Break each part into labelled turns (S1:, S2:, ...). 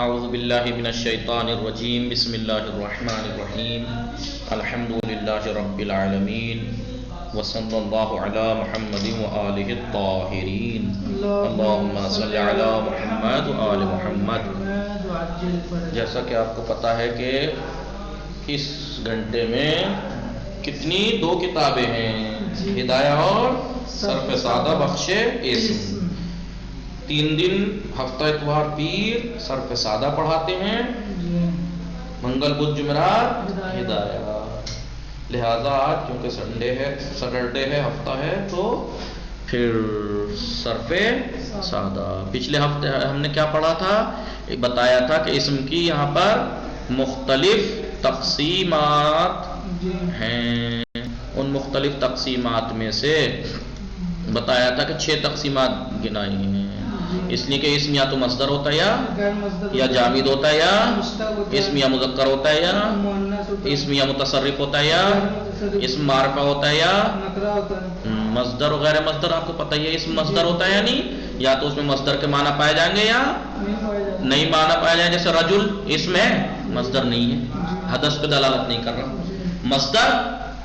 S1: اعوذ باللہ من الشیطان الرجیم بسم اللہ الرحمن الرحیم الحمد للہ رب العالمین وصلی اللہ علی محمد وآلہ الطاہرین اللہم صلی علی محمد وآل محمد۔ جیسا کہ آپ کو پتا ہے کہ اس گھنٹے میں کتنی دو کتابیں ہیں، ہدایہ اور صرف سادہ بخش اسم۔ 3 دن ہفتہ اتوار پیر صرف سادہ پڑھاتے ہیں، منگل بدھ جمعرات ہدایہ۔ لہذا آج کیونکہ سیٹرڈے ہے، ہفتہ ہے، تو پھر صرف سادہ۔ پچھلے ہفتے ہم نے کیا پڑھا تھا؟ بتایا تھا کہ اسم کی یہاں پر مختلف تقسیمات ہیں۔ ان مختلف تقسیمات میں سے بتایا تھا کہ 6 تقسیمات گنائی ہیں، اس لیے کہ اسم یا تو مصدر ہوتا ہے یا جامد ہوتا ہے، یا اسم یا مذکر ہوتا ہے، یا اسم یا متصرف ہوتا ہے، یا اسم معرفہ ہوتا ہے، یا مصدر و غیر مصدر۔ آپ کو پتہ ہی ہے اسم مصدر ہوتا ہے، یعنی یا تو اس میں مصدر کے معنی پائے جائیں گے یا نہیں معنی پائے جائیں گے۔ جیسے رجل اسم ہے، مصدر نہیں ہے، حدث پہ دلالت نہیں کر رہا۔ مصدر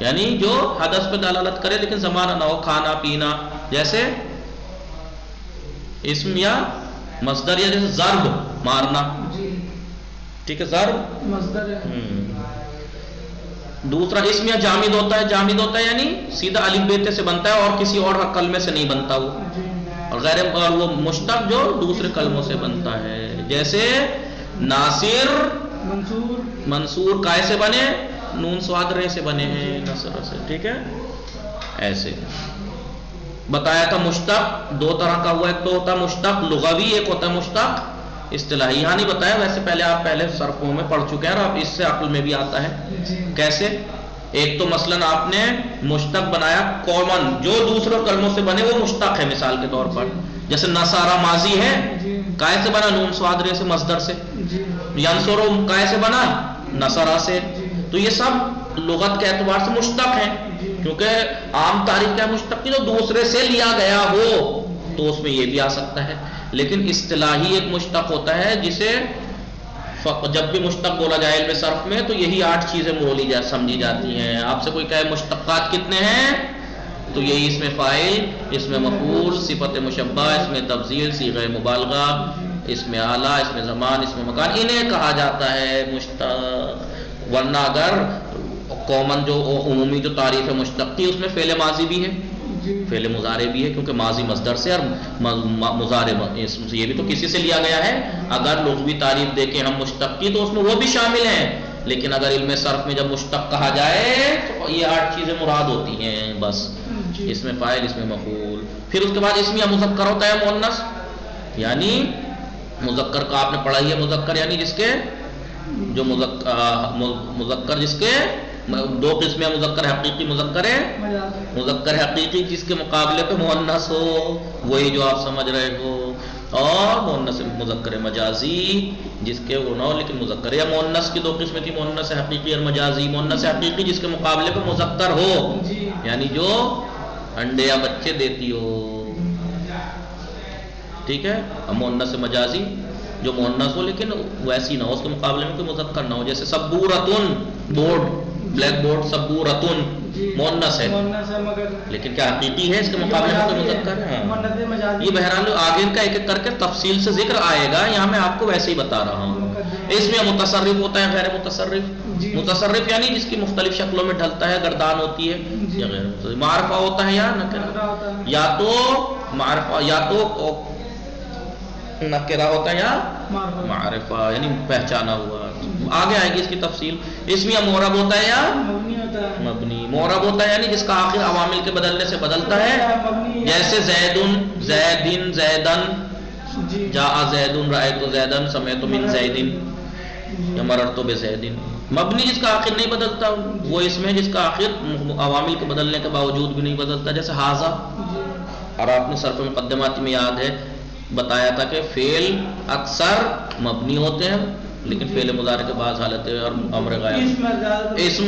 S1: یعنی جو حدث پہ دلالت کرے لیکن زمانہ نہ ہو، کھانا پینا، جیسے اسم یا مصدر، یا جیسے ضرب مارنا، ٹھیک ہے، ضرب مصدر ہے۔ دوسرا اسم یا جامد ہوتا ہے، جامد ہوتا ہے یعنی سیدھا الف بیتے سے بنتا ہے اور کسی اور کلمے سے نہیں بنتا وہ، اور غیر وہ مشتق جو دوسرے کلموں سے بنتا ہے، جیسے ناصر منصور کائے سے بنے؟ نون سواد رے سے بنے ہیں، نصر سے، ٹھیک ہے۔ ایسے بتایا تھا مشتق 2 طرح کا ہوا، ایک تو ہوتا ہے مشتق لغوی، ایک ہوتا ہے مشتق اصطلاحی۔ یہاں نہیں بتایا، ویسے پہلے صرفوں میں پڑھ چکے ہیں اور اب اس سے عقل میں بھی آتا ہے۔ کیسے؟ ایک تو مثلا آپ نے مشتق بنایا کامن، جو دوسرے کلموں سے بنے وہ مشتق ہے، مثال کے طور پر جیسے نصارہ ماضی ہے، کائے سے بنا؟ نون سواد رے سے، مصدر سے۔ ینصرو کائے سے بنا؟ نصرہ سے۔ تو یہ سب لغت کے اعتبار سے مشتق ہیں، کیونکہ عام تاریخ کیا مشتق کی تو دوسرے سے لیا گیا ہو تو اس میں یہ بھی آ سکتا ہے۔ لیکن اصطلاحی ایک مشتق ہوتا ہے جسے جب بھی مشتق بولا جائے علم صرف میں تو یہی 8 چیزیں سمجھی جاتی ہیں۔ آپ سے کوئی کہے مشتقات کتنے ہیں تو یہی اس میں فاعل، اس میں مفعول، صفت مشبہ، اس میں تفضیل، صیغہ مبالغہ، اس میں اعلیٰ، اس میں زمان، اس میں مکان، انہیں کہا جاتا ہے مشتق۔ ورنہ اگر کامن جو عمومی جو تعریف ہے مشتق کی، اس میں فعل ماضی بھی ہے، فعل مضارع بھی ہے، کیونکہ ماضی مصدر سے اور مضارع اسم سے، یہ بھی تو کسی سے لیا گیا ہے۔ اگر لغوی تعریف دیکھیں ہم مشتق کی تو اس میں وہ بھی شامل ہیں، لیکن اگر علم صرف میں جب مشتق کہا جائے تو یہ 8 چیزیں مراد ہوتی ہیں بس، اس میں فاعل، اس میں مفعول۔ پھر اس کے بعد اسم یا مذکر ہوتا ہے مؤنث، یعنی مذکر کا آپ نے پڑھا ہی ہے، مذکر یعنی جس کے جو مذکر جس کے 2 قسم ہیں، مذکر حقیقی، مذکر حقیقی جس کے مقابلے پہ مؤنث ہو، وہی جو آپ سمجھ رہے ہو، اور مؤنث مذکر مجازی جس کے وہ نہ ہو لیکن مذکر، یا مؤنث کی 2 قسمیں تھی، مؤنث حقیقی اور مجازی۔ مؤنث حقیقی جس کے مقابلے پہ مذکر ہو، یعنی جو انڈے یا بچے دیتی ہو، ٹھیک ہے۔ مؤنث مجازی جو مؤنث ہو لیکن ویسی نہ ہو، اس کے مقابلے میں کوئی مذکر نہ ہو، جیسے سبورتن بورڈ، بلیک بورڈ، سبورتن مؤنث ہے لیکن کیا حقیقی ہے؟ اس کے مقابلے میں کوئی مذکر ہے۔ یہ بہرحال آگے کا ایک ایک کر کے تفصیل سے ذکر آئے گا، یہاں میں آپ کو ویسے ہی بتا رہا ہوں۔ اس میں متصرف ہوتا ہے، غیر متصرف۔ متصرف یعنی جس کی مختلف شکلوں میں ڈھلتا ہے، گردان ہوتی ہے، یا غیر متصرف۔ معرفہ ہوتا ہے یا نکرہ، یا تو معرفہ یا تو نکرہ ہوتا ہے یا معرفہ یعنی پہچانا ہوا۔ آگے آئے گی اس کی تفصیل۔ اسم یا معرب ہوتا ہے یا مبنی؟ معرب ہوتا ہے یعنی جس کا آخر عوامل کے بدلنے سے بدلتا ہے، جیسے زیدن، زیدن، زیدن، جاء زیدن، رأیت زیدن، سمعت من زیدن، یا مررت بزیدن۔ مبنی جس کا آخر نہیں بدلتا وہ اسم ہے جس کا آخر عوامل کے بدلنے کے باوجود بھی نہیں بدلتا، جیسے حاذا۔ اور آپ نے صرف مقدمات میں یاد ہے بتایا تھا کہ فعل اکثر مبنی ہوتے ہیں لیکن فعل مضارع کے بعض حالتیں اور امر غائب، اسم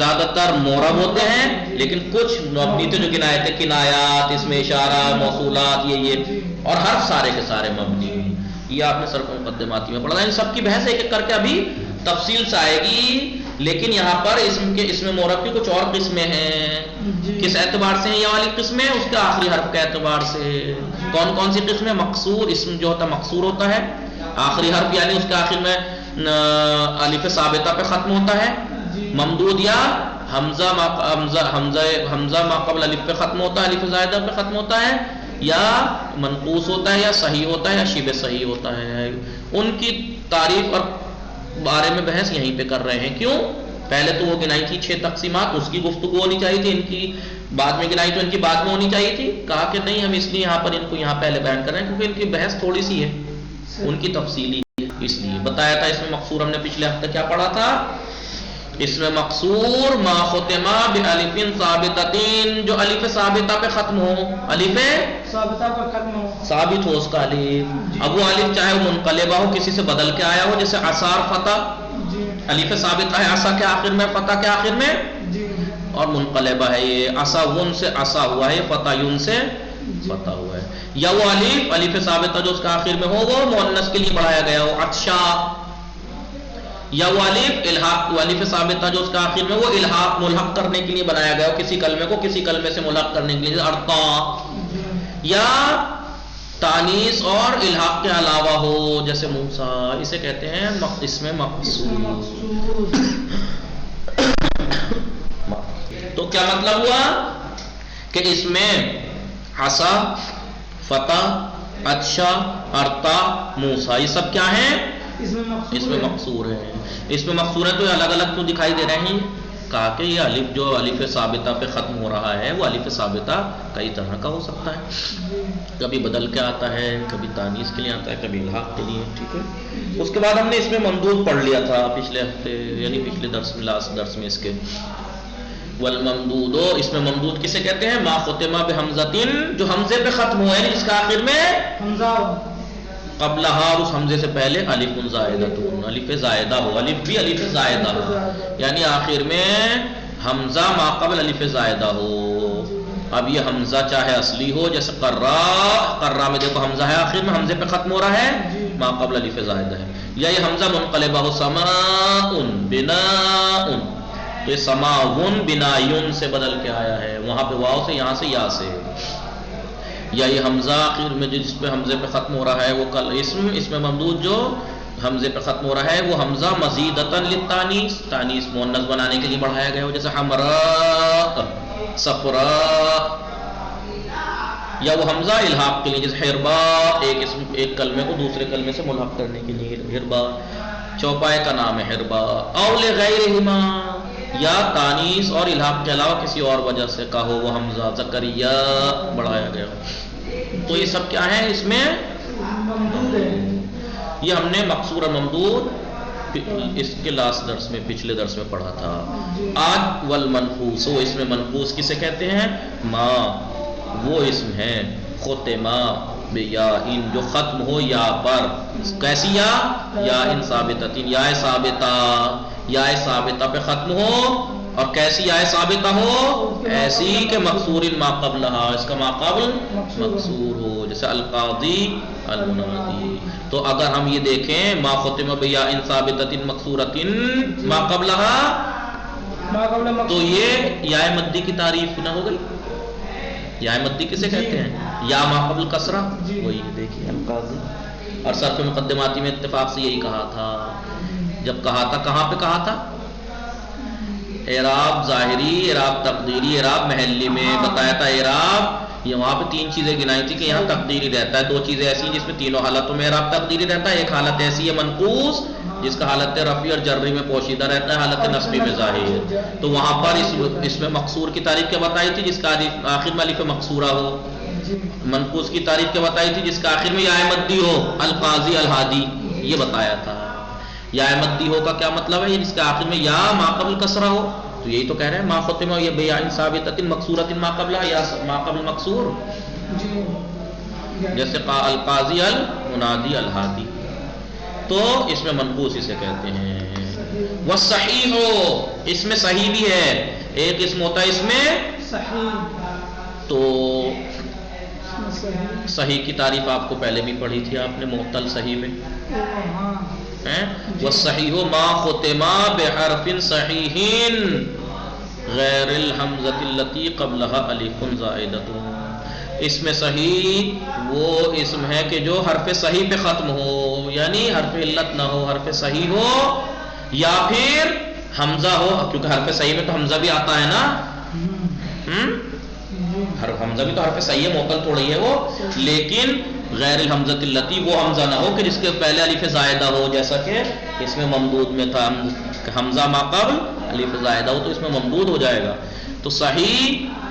S1: زیادہ تر معرب ہوتے ہیں لیکن کچھ مبنی تھے جو گنائے تھے، کنایات، اسم اشارہ، موصولات، یہ اور حرف سارے کے سارے مبنی۔ یہ آپ نے صرف مقدماتی میں پڑھا. ان سب کی بحث ایک ایک کر کے ابھی تفصیل سے آئے گی. لیکن یہاں پر اس میں مورب کی کچھ اور قسمیں ہیں. کس اعتبار سے ہیں یہ والی قسمیں؟ اس کے آخری حرف کے اعتبار سے. کون کون سی قسمیں؟ مقصور، اسم جو ہوتا ہے مقصور ہوتا ہے، آخری حرف یعنی اس کے آخر میں الف ثابتہ پہ ختم ہوتا ہے. ممدود یا حمزہ ما قبل الف پہ ختم ہوتا ہے، الف زائدہ پہ ختم ہوتا ہے، یا منقوص ہوتا ہے، یا صحیح ہوتا ہے، یا شبہ صحیح ہوتا ہے. ان کی تعریف اور بارے میں بحث یہیں پہ کر رہے ہیں. کیوں؟ پہلے تو وہ گنائی تھی 6 تقسیمات، اس کی گفتگو ہونی چاہیے تھی. ان کی بعد میں گنائی تو ان کی بعد میں ہونی چاہیے تھی. کہا کہ نہیں، ہم اس لیے یہاں پر ان کو یہاں پہلے بیان کر رہے ہیں کیونکہ ان کی بحث تھوڑی سی ہے، ان کی تفصیلی ہے. اس لیے بتایا تھا. اس میں مقصور ہم نے پچھلے ہفتے کیا پڑھا تھا؟ اس میں مقصور ما ختمہ بالف ثابتۃ، جو الف ثابتہ پہ ختم ہو، الف
S2: ثابتہ پہ ختم ہو،
S1: ثابت ہو اس کا الف. اب وہ الف چاہے وہ منقلبہ ہو، کسی سے بدل کے آیا ہو، جیسے عصار فتح، الف ثابتہ ہے عصا کے آخر میں، فتح کے آخر میں، اور منقلبہ ہے یہ عصا ون سے عصا ہوا ہے، یہ فتح یون سے فتح ہوا ہے. یا وہ الف ثابتہ جو اس کے آخر میں ہو وہ مؤنث کے لیے بڑھایا گیا ہو، عطشا. یا وہ الحاق، وہ الف ثابتہ جو اس کا آخر میں وہ الحاق ملحق کرنے کے لیے بنایا گیا ہو، کسی کلمے کو کسی کلمے سے ملحق کرنے کے لیے، ارتا. یا تانیث اور الحاق کے علاوہ ہو، جیسے موسیٰ، اسے کہتے ہیں اس میں مقصور. تو کیا مطلب ہوا کہ اس میں عصا، فتح، عطشا، ارتا، موسیٰ، یہ سب کیا ہیں؟ اس میں مقصور ہے. اس میں مقصور ہے تو یہ الگ الگ تو دکھائی دے رہے ہیں. کہا کہ یہ الف جو الف ثابتہ پہ ختم ہو رہا ہے وہ الف ثابتہ کئی طرح کا ہو سکتا ہے. کبھی بدل کے آتا ہے، کبھی تانیث کے لیے آتا ہے، کبھی الحاق کے لیے. ٹھیک ہے. اس کے بعد ہم نے اس میں ممدود پڑھ لیا تھا پچھلے ہفتے، یعنی پچھلے درس میں، لاسٹ درس میں اس کے. والممدود، اس میں ممدود کسے کہتے ہیں؟ ما ختمہ بحمزۃ، جو حمزے پہ ختم ہوا ہے، یعنی جس کا آخر میں
S2: حمزہ
S1: قبلہا، اس حمزے سے پہلے الف زائدہ، الف زائدہ ہو، الف بھی الف زائدہ ہو، یعنی آخر میں حمزہ ما قبل الف زائدہ ہو. اب یہ حمزہ چاہے اصلی ہو، جیسے قرہ میں دیکھو حمزہ ہے آخر میں، حمزے پہ ختم ہو رہا ہے، ما قبل الف زائدہ ہے. یا یہ حمزہ منقلبہ ہو، سماء بناء، تو یہ سماء بناء سے بدل کے آیا ہے، وہاں پہ واو سے، یہاں سے یا سے. یا یہ حمزہ آخر میں جس پہ حمزے پہ ختم ہو رہا ہے وہ کل اس میں ممدود جو حمزے پہ ختم ہو رہا ہے وہ حمزہ مزیدتاً للتانیث، تانیث مؤنث بنانے کے لیے بڑھایا گیا ہو، جیسے حمراء، صفراء. یا وہ حمزہ الحاق کے لیے، جیسے حرباء، ایک کلمے کو دوسرے کلمے سے ملحق کرنے کے لیے حرباء، چوپائے کا نام ہے حرباء. او لغیرہما، یا تانیث اور الحاق کے علاوہ کسی اور وجہ سے کا ہو وہ حمزہ، زکریا بڑھایا گیا. تو یہ سب کیا ہے اس میں؟ یہ ہم نے مقصور اور ممدود اس کے لاسٹ درس میں، پچھلے درس میں پڑھا تھا. آج والمنقوص، وہ اس میں منقوص کسے کہتے ہیں؟ ما، وہ اسم ہے ختمہ بیاء، جو ختم ہو یا پر. کیسی یا؟ یا ان ثابتۃ، یا ثابتہ، یا ثابتہ پہ ختم ہو. اور کیسی یا ثابتہ ہو؟ ایسی کہ مقصور ما قبلہا، اس کا ما قبل مقصور ہو، جیسے القاضی، المنادی. تو اگر ہم یہ دیکھیں ما ختم بیاء ثابتۃ مقصورۃ ما قبلہا، تو یہ یا مدی کی تعریف نہ ہو گئی. یا مدی کسے کہتے ہیں؟ یا ما قبل کسرہ، وہی دیکھیے القاضی. اور صرف مقدماتی میں اتفاق سے یہی کہا تھا. جب کہا تھا کہاں پہ کہا تھا؟ اعراب ظاہری، اعراب تقدیری، اعراب محلی میں بتایا تھا. اعراب یہ وہاں پہ 3 چیزیں گنائی تھی کہ یہاں تقدیری رہتا ہے. 2 چیزیں ایسی ہیں جس میں تینوں حالتوں میں اعراب تقدیری رہتا ہے. ایک حالت ایسی ہے منقوص جس کا حالت رفعی اور جری میں پوشیدہ رہتا ہے، حالت نصبی میں ظاہر ہے. تو وہاں پر اس میں مقصور کی تعریف کیا بتائی تھی؟ جس کا آخر میں الف مقصورہ ہو. منقوص کی تعریف کیا بتائی تھی؟ جس کا آخر میں یا مدی ہو، القاضی، الہادی، یہ بتایا تھا. یا مدی ہو کا کیا مطلب ہے؟ جس کا آخر میں یا ما قبل کسرہ ہو. تو یہی تو کہہ رہے ہیں ما ختمہ یہ بیاء ثابتۃ مقصورۃ ما قبلہ، یا ما قبل مقصور، جیسے القاضی، المنادی، الہادی. تو اس میں منقوص اسے کہتے ہیں. والصحیح ہو، اس میں صحیح بھی ہے. ایک اسم ہوتا ہے اس میں
S2: صحیح،
S1: تو صحیح کی تعریف آپ کو پہلے بھی پڑھی تھی آپ نے معطل صحیح میں. والصحیح ما ختم بحرف صحیح غیر الحمزۃ التي قبلها الف زائدۃ. اس میں صحیح وہ اسم ہے کہ جو حرف صحیح پہ ختم ہو، یعنی حرف علت نہ ہو، حرف صحیح ہو یا پھر حمزہ ہو، کیونکہ حرف صحیح میں تو حمزہ بھی آتا ہے نا. حمزہ بھی تو حرف صحیح ہے، معطل تھوڑی ہے وہ، لیکن غیر الحمزۃ التی، وہ حمزہ نہ ہو کہ جس کے پہلے الف زائدہ ہو، جیسا کہ اس میں ممدود میں تھا حمزہ ما قبل الف زائدہ ہو تو اس میں ممدود ہو جائے گا. تو صحیح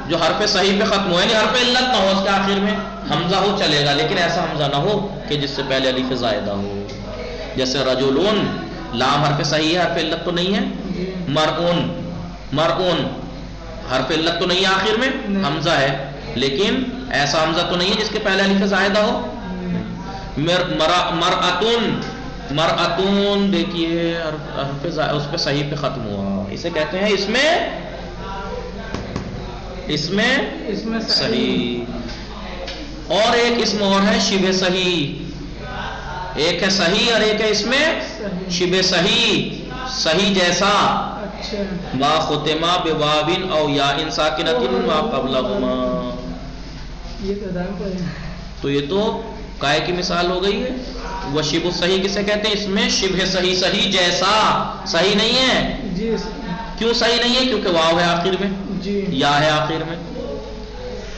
S1: جو حرف صحیح پہ ختم ہو، یعنی حرف علت نہ ہو، اس کے آخر میں حمزہ ہو چلے گا، لیکن ایسا حمزہ نہ ہو کہ جس سے پہلے الف زائدہ ہو. جیسے رجلون، لام حرف صحیح ہے، حرف علت تو نہیں ہے. مرعون، مرعون حرف علت تو نہیں ہے، آخر میں حمزہ ہے، لیکن ایسا حمزہ تو نہیں ہے جس کے پہلے الف زائدہ ہو. مرأتون، مرأتون دیکھیے حرف اس پہ صحیح پہ ختم ہوا، اسے کہتے ہیں اس میں صحیح. اور ایک اسم اور ہے شبہ صحیح، ایک ہے صحیح اور ایک ہے اس میں شبہ صحیح، صحیح جیسا. ما ختمہ بواوین او یا ان ساکنۃ ما قبلہما. تو یہ تو کائے کی مثال ہو گئی ہے. وہ شبہ صحیح کسے کہتے ہیں؟ اس میں شبہ صحیح، صحیح جیسا. صحیح نہیں ہے، کیوں صحیح نہیں ہے؟ کیونکہ واو ہے آخر میں، یا ہے آخر میں.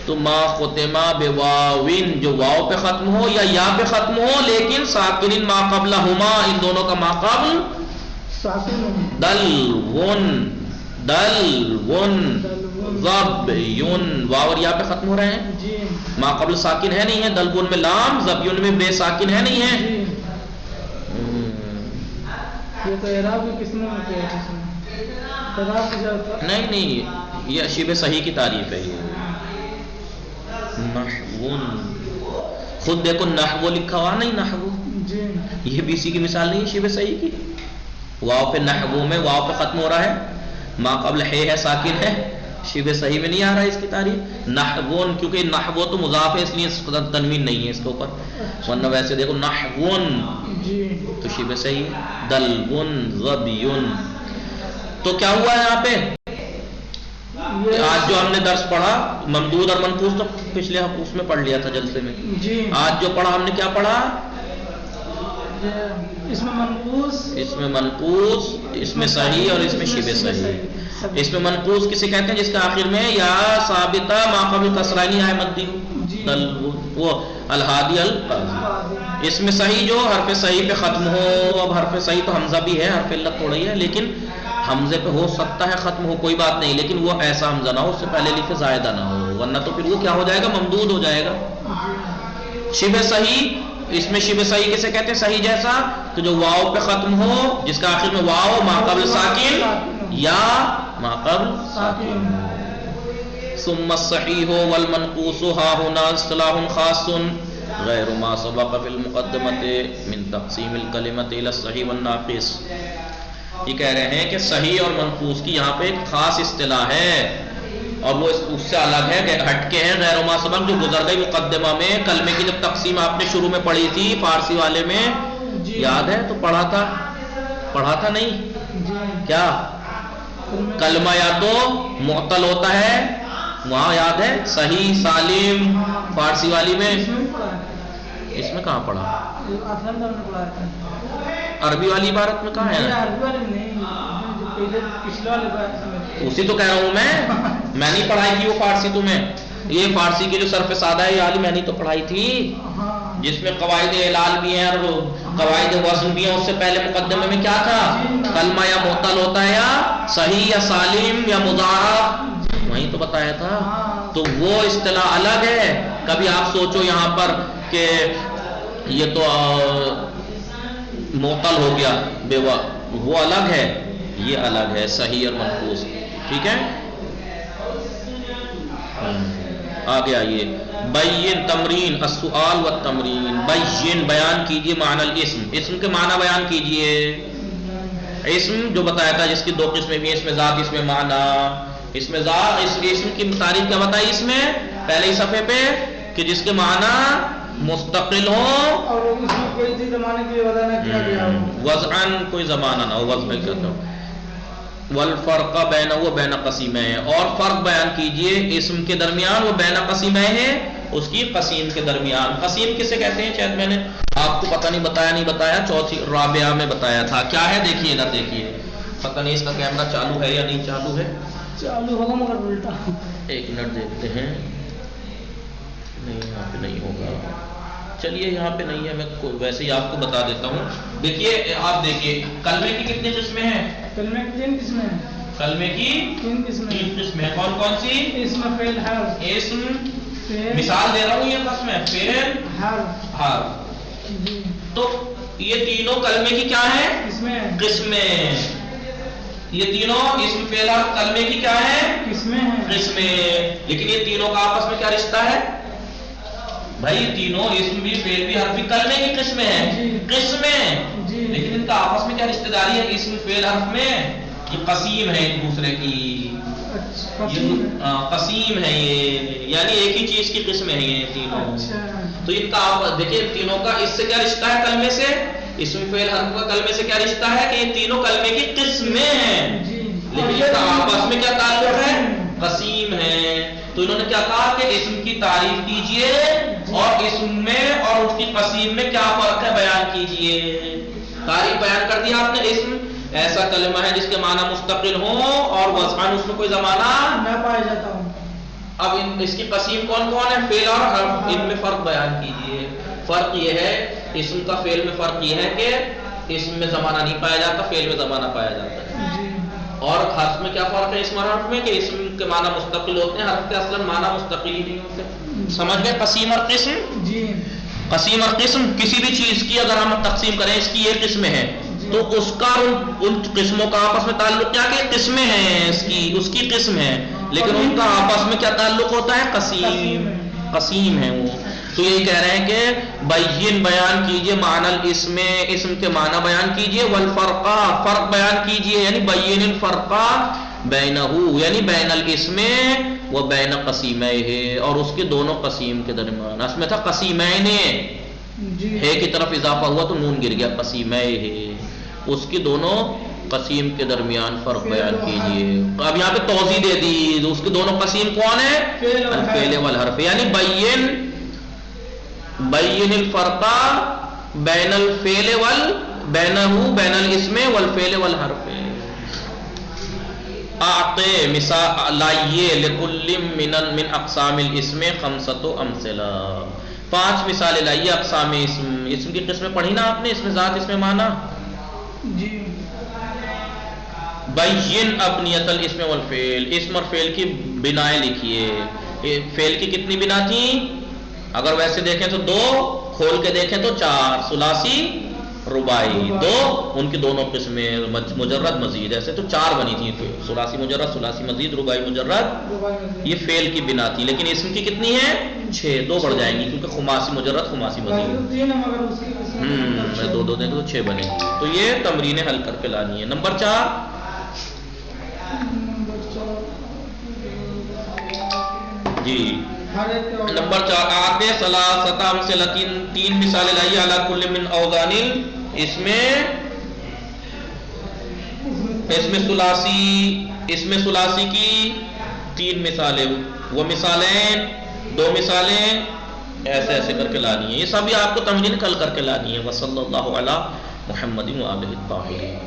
S1: تو ما ختمہ بواوین جو واو پہ ختم ہو یا پہ ختم ہو، لیکن ساکن ما قبلہما، ان دونوں کا ما قبل دلون، دلون ضبیون، واو اور یا پہ ختم ہو رہے ہیں. ما قبل ساکن ہے نہیں ہے، دلون میں لام، ضبیون میں بے ساکن ہے نہیں ہے.
S2: یہ تو اعراب کس نے
S1: نہیں، یہ شبہ صحیح کی تعریف ہے. یہ نحوون، خود دیکھو نحو لکھا ہوا نہیں، نحو یہ بھی اسی کی مثال نہیں ہے شبہ صحیح کی. واو پہ نحو میں واو پہ ختم ہو رہا ہے، ما قبل ہے ساکن ہے، شبہ صحیح میں نہیں آ رہا ہے اس کی تعریف. نحوون کیونکہ نحو تو مضاف ہے، اس لیے تنوین نہیں ہے اس کے اوپر، ورنہ ویسے دیکھو نحوون تو شبہ صحیح. دلون ضبیون. تو کیا ہوا ہے یہاں پہ؟ آج جو ہم نے درس پڑھا ممدود اور منقوص تو پچھلے اس میں پڑھ لیا تھا جلسے میں. آج جو پڑھا ہم نے کیا پڑھا؟
S2: اس میں
S1: منقوص، اس میں صحیح اور اس میں شبہ صحیح. اس میں منقوص کسے کہتے ہیں؟ جس کا آخر میں یا ثابتہ ما قبل کسرانی آئے مدی ہو، وہ الہادی القاضی. اس میں صحیح جو حرف صحیح پہ ختم ہو. اب حرف صحیح تو حمزہ بھی ہے، حرف علت تھوڑی ہے، لیکن حمزے پہ ہو سکتا ہے ختم ہو، کوئی بات نہیں، لیکن وہ ایسا حمزہ نہ ہو اس سے پہلے الف زائدہ نہ ہو، ورنہ تو پھر وہ کیا ہو جائے گا؟ ممدود ہو جائے گا. شبہ صحیح، اس میں شبہ صحیح کسے کہتے ہیں؟ صحیح جیسا کہ جو واو پہ ختم ہو، جس کا آخر میں واو ما قبل ساکن یا ما قبل ساکن. ثم الصحیح والمنقوص ها هنا اصطلاح خاص غیر ما سبق في المقدمة من تقسیم الکلمة الى الصحیح والناقص. یہ کہہ رہے ہیں کہ صحیح اور منقوص کی یہاں پہ ایک خاص اصطلاح ہے، اور وہ اس سے الگ ہے، ہٹ کے ہیں. غیر ما سبق جو گزر گئی مقدمہ میں، کلمے کی جب تقسیم آپ نے شروع میں پڑھی تھی فارسی والے میں، یاد ہے؟ تو پڑھا تھا نہیں کیا؟ کلمہ یا تو معطل ہوتا ہے، وہاں یاد ہے صحیح سالم فارسی والی میں. اس میں کہاں پڑھا؟ عربی والی عبارت میں کہاں ہے؟ اسی تو کہہ رہا ہوں میں نہیں پڑھائی تھی وہ فارسی تمہیں. یہ فارسی کی جو صرف سادہ ہے یہ میں نے تو پڑھائی تھی، جس میں قواعد اعلال بھی ہیں اور قواعد وزن بھی ہیں. اس سے پہلے مقدمے میں کیا تھا؟ کلمہ یا معطل ہوتا ہے، یا صحیح یا سالم یا مضاعف، وہیں تو بتایا تھا. تو وہ اصطلاح الگ ہے. کبھی آپ سوچو یہاں پر کہ یہ تو معطل ہو گیا بیوا، وہ الگ ہے، یہ الگ ہے صحیح اور منقوص. ٹھیک ہے، آگے آئیے. بین تمرین السؤال والتمرین. بین بیان کیجئے معنی الاسم، اسم کے معنی بیان کیجئے. اسم جو بتایا تھا جس کی دو قسمیں بھی ہیں، اس میں ذات، اس میں معنی. اس میں ذات، اس اسم کی تعریف کیا بتائی اس میں پہلے ہی صفحے پہ کہ جس کے معنی مستقل ہو
S2: اور اس میں کوئی چیز زمانے کے لیے وضع نہ کیا گیا ہو،
S1: وضعن کوئی زمانہ نہ ہو، وضع کہتا ہوں. والفرق بینہ و بین قسیمین، اور فرق بیان کیجئے اسم کے درمیان، وہ بین قسیمین ہے اس کی قسیم کے درمیان. قسیم کسے کہتے ہیں؟ شاید میں نے آپ کو پتہ نہیں بتایا چوتھی رابعہ میں بتایا تھا. کیا ہے دیکھیے نا، دیکھیے پتہ نہیں اس کا کیمرہ چالو ہے یا نہیں چالو ہے.
S2: چالو ہوگا مگر الٹا.
S1: ایک منٹ دیکھتے ہیں. نہیں یہاں پہ نہیں ہوگا، چلیے یہاں پہ نہیں ہے، میں ویسے ہی آپ کو بتا دیتا ہوں. دیکھیے آپ دیکھیے کلمے کی کتنی قسمیں ہیں؟
S2: کلمے کی 3 قسمیں ہیں.
S1: کلمے کی
S2: 3 قسمیں.
S1: 3 قسمیں. کون کون سی؟
S2: اسم، فعل، حرف.
S1: اسم،
S2: فعل،
S1: مثال دے رہا ہوں یہ قسمیں، فعل،
S2: حرف.
S1: حرف.
S2: جی
S1: تو یہ تینوں کلمے کی کیا ہیں؟
S2: قسمیں.
S1: قسمیں. یہ تینوں اسم، فعل، حرف کلمے کی کیا ہیں؟
S2: قسمیں ہیں.
S1: قسمیں. لیکن یہ تینوں کا آپس میں کیا رشتہ ہے بھائی؟ تینوں اسم بھی، فعل بھی، حرف بھی کلمے کی قسمیں ہیں.
S2: جی.
S1: قسمیں.
S2: جی.
S1: لیکن ان کا آپس میں کیا رشتہ داری ہے؟ اسم، فعل، حرف میں یہ قسیم ہے ایک دوسرے کی.
S2: اچھا.
S1: قسیم ہے یہ، یعنی ایک ہی چیز کی قسمیں ہیں یہ تینوں.
S2: اچھا.
S1: تو ان کا دیکھیں تینوں کا اس سے کیا رشتہ ہے کلمے سے؟ اسم، فعل، حرف کا کلمے سے کیا رشتہ ہے کہ یہ تینوں کلمے کی قسمیں ہیں.
S2: جی.
S1: لیکن ان کا آپس میں کیا تعلق ہے؟ قسیم ہے. تو انہوں نے کیا کہا کہ اسم کی تعریف کیجئے اور اسم میں اور اس کی قسیم میں کیا فرق ہے بیان کیجئے. تعریف بیان کر دیا آپ نے. اسم ایسا کلمہ ہے جس کے معنی مستقل ہوں اور وضعاً اس میں کوئی زمانہ
S2: نہ پایا جاتا ہوں.
S1: اب اس کی قسیم کون کون ہے؟ فعل اور حرف. ان میں فرق بیان کیجئے. فرق یہ ہے اسم کا فعل میں فرق یہ ہے کہ اسم میں زمانہ نہیں پایا جاتا، فعل میں زمانہ پایا جاتا ہے.
S2: جی.
S1: اور حرف میں کیا فرق ہے اسم اور حرف میں کہ اسم کے معنی مستقل ہوتے ہیں، حرف کے اصلاً معنی مستقل ہی نہیں ہوتے. سمجھ گئے قسیم اور قسم؟
S2: جی.
S1: قسیم اور قسم کسی بھی چیز کی اگر ہم تقسیم کریں اس کی یہ قسمیں ہیں تو اس کا ان قسموں کا آپس میں تعلق کیا کہ قسمیں ہیں اس کی قسم ہے، لیکن ان کا آپس میں کیا تعلق ہوتا ہے؟ قسیم ہے وہ. تو یہی کہہ رہے ہیں کہ بین بیان کیجئے معنی الاسم، اسم کے معنی بیان کیجئے، والفرق فرق بیان کیجئے، یعنی بین الفرق بینہ یعنی بین الاسم و بین قسیمہ، اور اس کے دونوں قسیم کے درمیان. اس میں تھا قسیمین ہے کی طرف اضافہ ہوا تو نون گر گیا، قسیمہ ہے. اس کی دونوں قسیم کے درمیان فرق بیان کیجئے. اب یہاں پہ توضیح دے دی اس کے دونوں قسیم کون ہے؟ الفعل والحرف. یعنی بین الفرق بین الفعل بینہ بین الاسم والفعل والحرف. اعطے مثال لائیے لکل من اقسام الاسم 5 امثلہ. 5 مثالیں لائیے اقسام اسم. اسم کی قسمیں پڑھی نا آپ نے، اسم ذات، اسم معنی.
S2: جی.
S1: بین ابنیت الاسم والفعل، اسم اور فعل کی بنائیں لکھیے. فعل کی کتنی بنا تھی؟ اگر ویسے دیکھیں تو 2، کھول کے دیکھیں تو 4، ثلاثی، رباعی. 2 ان کی دونوں قسمیں، مجرد، مزید، ایسے تو 4 بنی تھی. ثلاثی مجرد، ثلاثی مزید، رباعی مجرد. یہ فعل کی بنا تھی. لیکن اسم کی کتنی ہے؟ 6. 2 بڑھ جائیں گی کیونکہ خماسی مجرد، خماسی مزید. میں 2 دیں گے تو 6 بنے گی. تو یہ تمرینیں حل کر کے لانی ہے. نمبر 4 جی. نمبر 4 آتے ثلاثۃ امثلۃ، 3 مثالیں لائیے علی کل من اوزان اسم ثلاثی کی 3 مثالیں. وہ مثالیں 2 مثالیں ایسے ایسے کر کے لانی ہے. یہ سب بھی آپ کو تمرین کل کر کے لانی ہے. وصلی اللہ علی محمد وآلہ الطاہرین.